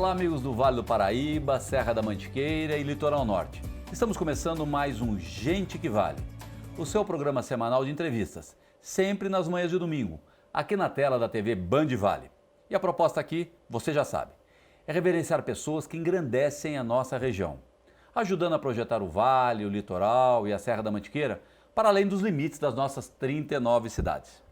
Olá, amigos do Vale do Paraíba, Serra da Mantiqueira e Litoral Norte. Estamos começando mais um Gente que Vale, o seu programa semanal de entrevistas, sempre nas manhãs de domingo, aqui na tela da TV Band Vale. E a proposta aqui, você já sabe, é reverenciar pessoas que engrandecem a nossa região, ajudando a projetar o Vale, o Litoral e a Serra da Mantiqueira para além dos limites das nossas 39 cidades.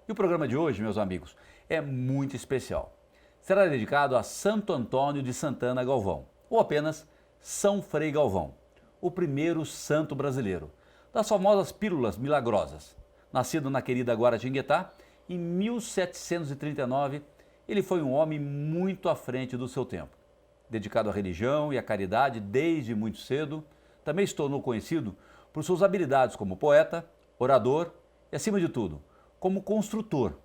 E o programa de hoje, meus amigos, é muito especial. Será dedicado a Santo Antônio de Santana Galvão, ou apenas São Frei Galvão, o primeiro santo brasileiro, das famosas pílulas milagrosas. Nascido na querida Guaratinguetá, em 1739, ele foi um homem muito à frente do seu tempo. Dedicado à religião e à caridade desde muito cedo, também se tornou conhecido por suas habilidades como poeta, orador e, acima de tudo, como construtor.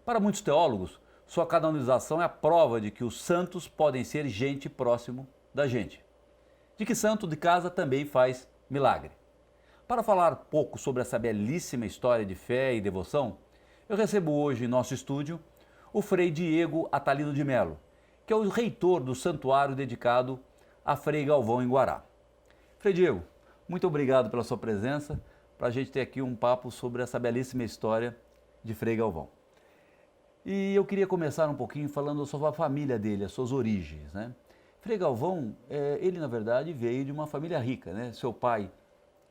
Para muitos teólogos, sua canonização é a prova de que os santos podem ser gente próximo da gente. De que santo de casa também faz milagre. Para falar pouco sobre essa belíssima história de fé e devoção, eu recebo hoje em nosso estúdio o Frei Diego Atalino de Melo, que é o reitor do santuário dedicado a Frei Galvão em Guará. Frei Diego, muito obrigado pela sua presença, para a gente ter aqui um papo sobre essa belíssima história de Frei Galvão. E eu queria começar um pouquinho falando sobre a família dele, as suas origens, né? Frei Galvão, ele na verdade veio de uma família rica, né? Seu pai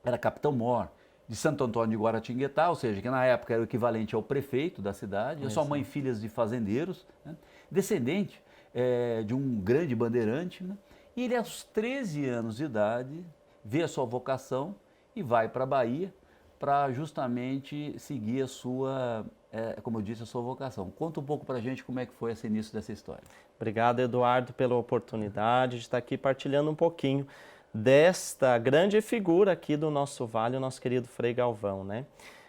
era capitão-mor de Santo Antônio de Guaratinguetá, ou seja, que na época era o equivalente ao prefeito da cidade, a sua mãe filhas de fazendeiros, né? Descendente de um grande bandeirante, né? E ele aos 13 anos de idade vê a sua vocação e vai para a Bahia para justamente seguir a sua, como eu disse, a sua vocação. Conta um pouco para a gente como é que foi esse início dessa história. Obrigado, Eduardo, pela oportunidade de estar aqui partilhando um pouquinho desta grande figura aqui do nosso vale, o nosso querido Frei Galvão, né?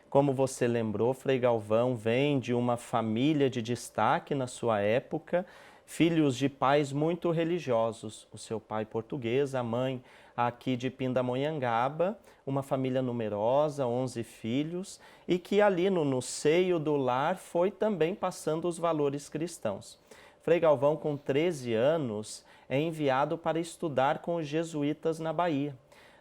Como você lembrou, Frei Galvão vem de uma família de destaque na sua época, filhos de pais muito religiosos. O seu pai português, a mãe aqui de Pindamonhangaba, uma família numerosa, 11 filhos, e que ali no seio do lar foi também passando os valores cristãos. Frei Galvão, com 13 anos, é enviado para estudar com os jesuítas na Bahia.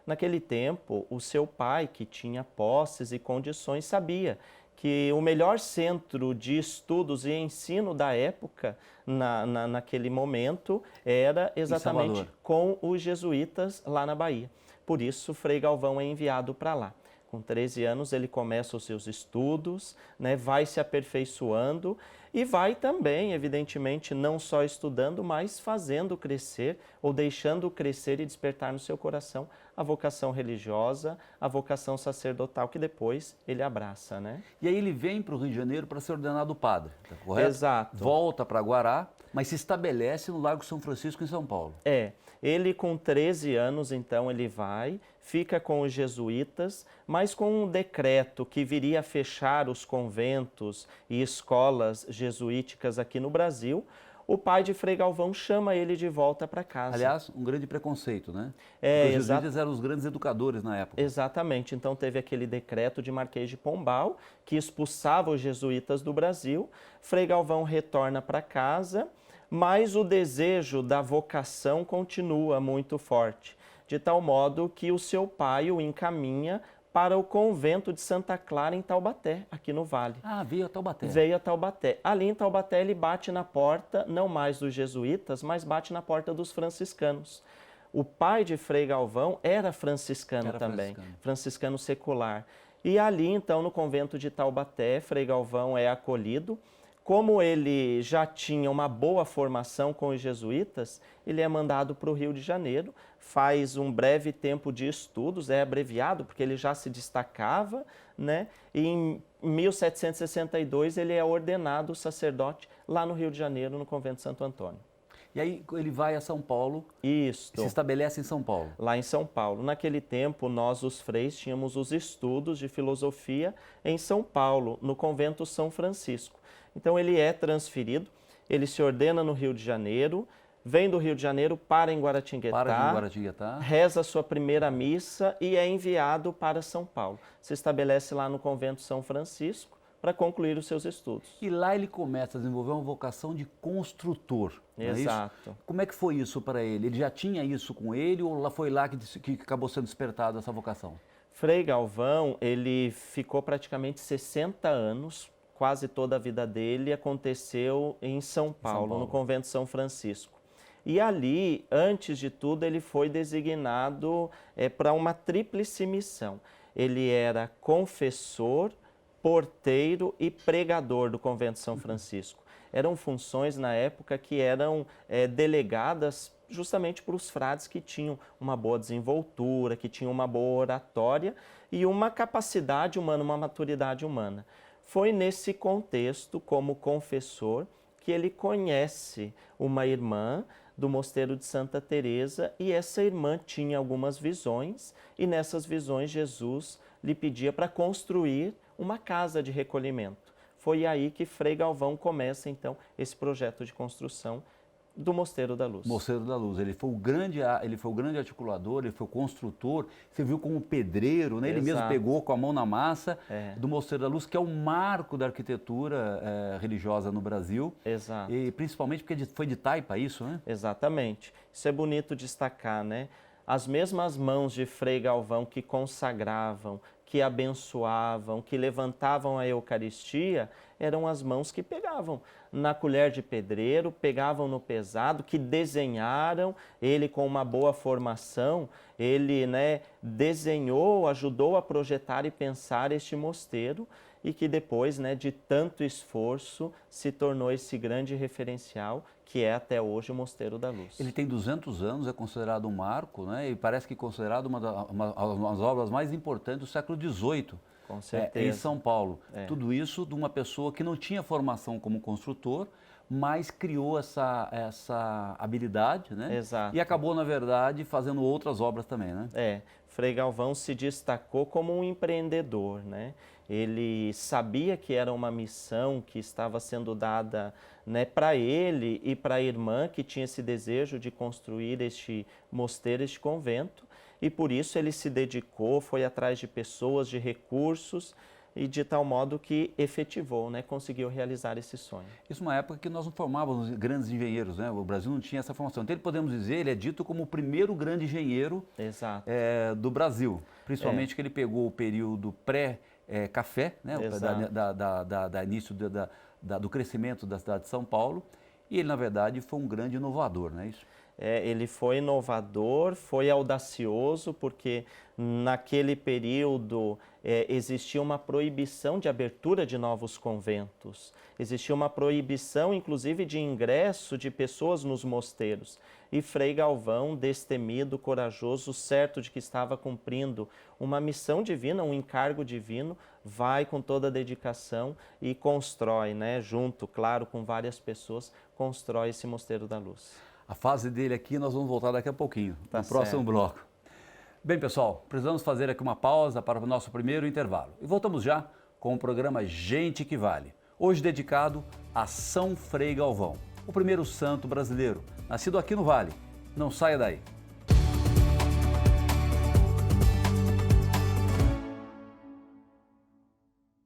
Naquele tempo, o seu pai, que tinha posses e condições, sabia que o melhor centro de estudos e ensino da época, naquele momento, era exatamente com os jesuítas lá na Bahia. Por isso, Frei Galvão é enviado para lá. Com 13 anos, ele começa os seus estudos, né, vai se aperfeiçoando e vai também, evidentemente, não só estudando, mas fazendo crescer ou deixando crescer e despertar no seu coração a vocação religiosa, a vocação sacerdotal que depois ele abraça, né? E aí ele vem para o Rio de Janeiro para ser ordenado padre, tá correto? Exato. Volta para Guará, mas se estabelece no Largo São Francisco, em São Paulo. Ele com 13 anos, então, ele vai, fica com os jesuítas, mas com um decreto que viria a fechar os conventos e escolas jesuíticas aqui no Brasil, o pai de Frei Galvão chama ele de volta para casa. Aliás, um grande preconceito, né? Porque os jesuítas eram os grandes educadores na época. Exatamente. Então teve aquele decreto de Marquês de Pombal, que expulsava os jesuítas do Brasil. Frei Galvão retorna para casa, mas o desejo da vocação continua muito forte, de tal modo que o seu pai o encaminha para o convento de Santa Clara em Taubaté, aqui no Vale. Ah, veio a Taubaté. Veio a Taubaté. Ali em Taubaté ele bate na porta, não mais dos jesuítas, mas bate na porta dos franciscanos. O pai de Frei Galvão era franciscano também, franciscano secular. E ali então no convento de Taubaté, Frei Galvão é acolhido. Como ele já tinha uma boa formação com os jesuítas, ele é mandado para o Rio de Janeiro, faz um breve tempo de estudos, é abreviado porque ele já se destacava, né? E em 1762 ele é ordenado sacerdote lá no Rio de Janeiro, no convento de Santo Antônio. E aí ele vai a São Paulo e se estabelece em São Paulo. Lá em São Paulo. Naquele tempo, nós, os freis, tínhamos os estudos de filosofia em São Paulo, no convento São Francisco. Então ele é transferido, ele se ordena no Rio de Janeiro, vem do Rio de Janeiro, para em Guaratinguetá, reza a sua primeira missa e é enviado para São Paulo. Se estabelece lá no convento São Francisco, para concluir os seus estudos. E lá ele começa a desenvolver uma vocação de construtor. Não é isso? Exato. Como é que foi isso para ele? Ele já tinha isso com ele ou foi lá que acabou sendo despertado essa vocação? Frei Galvão, ele ficou praticamente 60 anos, quase toda a vida dele aconteceu em São Paulo, no convento São Francisco. E ali, antes de tudo, ele foi designado para uma tríplice missão. Ele era confessor, porteiro e pregador do convento São Francisco. Eram funções na época que eram delegadas justamente para os frades que tinham uma boa desenvoltura, que tinham uma boa oratória e uma capacidade humana, uma maturidade humana. Foi nesse contexto, como confessor, que ele conhece uma irmã do mosteiro de Santa Teresa e essa irmã tinha algumas visões e nessas visões Jesus lhe pedia para construir uma casa de recolhimento. Foi aí que Frei Galvão começa então esse projeto de construção do Mosteiro da Luz. Mosteiro da Luz. Ele foi o grande articulador, ele foi o construtor, você viu como pedreiro, né? Ele Exato. mesmo pegou com a mão na massa do Mosteiro da Luz, que é o marco da arquitetura religiosa no Brasil. Exato. E principalmente porque foi de taipa isso, né? Exatamente. Isso é bonito destacar, né? As mesmas mãos de Frei Galvão que consagravam, que abençoavam, que levantavam a Eucaristia, eram as mãos que pegavam na colher de pedreiro, pegavam no pesado, que desenharam. Ele com uma boa formação, ele desenhou, ajudou a projetar e pensar este mosteiro e que depois, de tanto esforço, se tornou esse grande referencial que é até hoje o Mosteiro da Luz. Ele tem 200 anos, é considerado um marco, né? E parece que é considerado uma das obras mais importantes do século XVIII. Com certeza. Em São Paulo. Tudo isso de uma pessoa que não tinha formação como construtor, mas criou essa habilidade, né? Exato. E acabou, na verdade, fazendo outras obras também, né? Frei Galvão se destacou como um empreendedor, né? Ele sabia que era uma missão que estava sendo dada para ele e para a irmã que tinha esse desejo de construir este mosteiro, este convento, e por isso ele se dedicou, foi atrás de pessoas, de recursos, e de tal modo que efetivou, conseguiu realizar esse sonho. Isso é uma época que nós não formávamos grandes engenheiros, né? O Brasil não tinha essa formação. Então, podemos dizer, ele é dito como o primeiro grande engenheiro do Brasil. Principalmente que ele pegou o período pré-café, né? Início do crescimento da cidade de São Paulo. E ele, na verdade, foi um grande inovador, não é isso? Ele foi inovador, foi audacioso, porque naquele período existia uma proibição de abertura de novos conventos. Existia uma proibição, inclusive, de ingresso de pessoas nos mosteiros. E Frei Galvão, destemido, corajoso, certo de que estava cumprindo uma missão divina, um encargo divino, vai com toda a dedicação e constrói, junto, claro, com várias pessoas, constrói esse Mosteiro da Luz. A fase dele aqui nós vamos voltar daqui a pouquinho, no próximo certo. bloco. Bem, pessoal, precisamos fazer aqui uma pausa para o nosso primeiro intervalo. E voltamos já com o programa Gente que Vale, hoje dedicado a São Frei Galvão, o primeiro santo brasileiro, nascido aqui no Vale. Não saia daí.